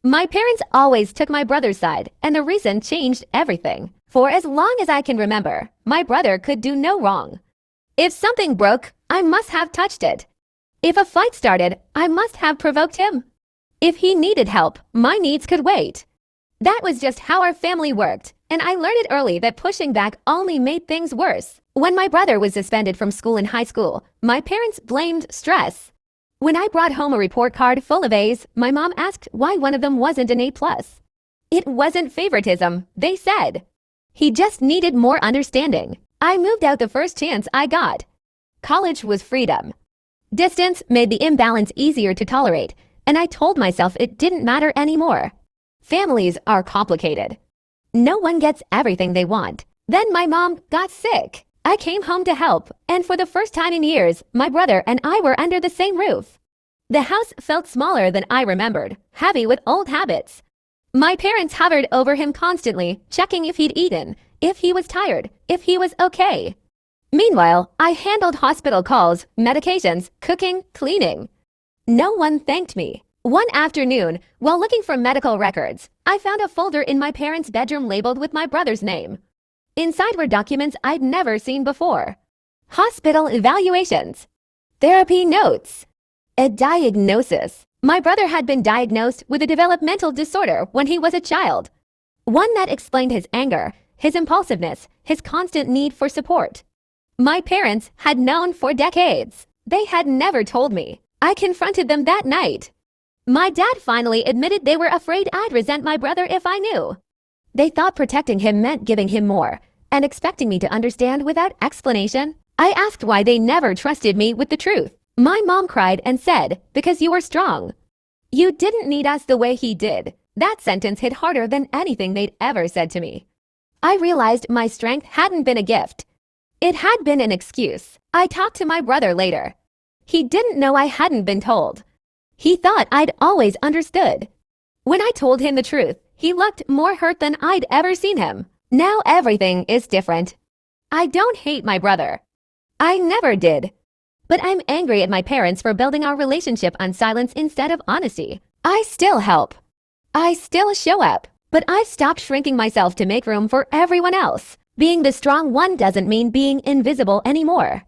My parents always took my brother's side, and the reason changed everything. For as long as I can remember, my brother could do no wrong. If something broke, I must have touched it. If a fight started, I must have provoked him. If he needed help, my needs could wait. That was just how our family worked, and I learned it early that pushing back only made things worse. When my brother was suspended from school in high school, my parents blamed stress. When I brought home a report card full of A's, my mom asked why one of them wasn't an A+. It wasn't favoritism, they said. He just needed more understanding. I moved out the first chance I got. College was freedom. Distance made the imbalance easier to tolerate, and I told myself it didn't matter anymore. Families are complicated. No one gets everything they want. Then my mom got sick. I came home to help, and for the first time in years, my brother and I were under the same roof. The house felt smaller than I remembered, heavy with old habits. My parents hovered over him constantly, checking if he'd eaten, if he was tired, if he was okay. Meanwhile, I handled hospital calls, medications, cooking, cleaning. No one thanked me. One afternoon, while looking for medical records, I found a folder in my parents' bedroom labeled with my brother's name. Inside were documents I'd never seen before. Hospital evaluations, therapy notes, a diagnosis. My brother had been diagnosed with a developmental disorder when he was a child. One that explained his anger, his impulsiveness, his constant need for support. My parents had known for decades. They had never told me. I confronted them that night. My dad finally admitted they were afraid I'd resent my brother if I knew. They thought protecting him meant giving him more, and expecting me to understand without explanation. I asked why they never trusted me with the truth. My mom cried and said, "Because you were strong. You didn't need us the way he did." That sentence hit harder than anything they'd ever said to me. I realized my strength hadn't been a gift. It had been an excuse. I talked to my brother later. He didn't know I hadn't been told. He thought I'd always understood. When I told him the truth, he looked more hurt than I'd ever seen him. Now everything is different. I don't hate my brother. I never did. But I'm angry at my parents for building our relationship on silence instead of honesty. I still help. I still show up. But I've stopped shrinking myself to make room for everyone else. Being the strong one doesn't mean being invisible anymore.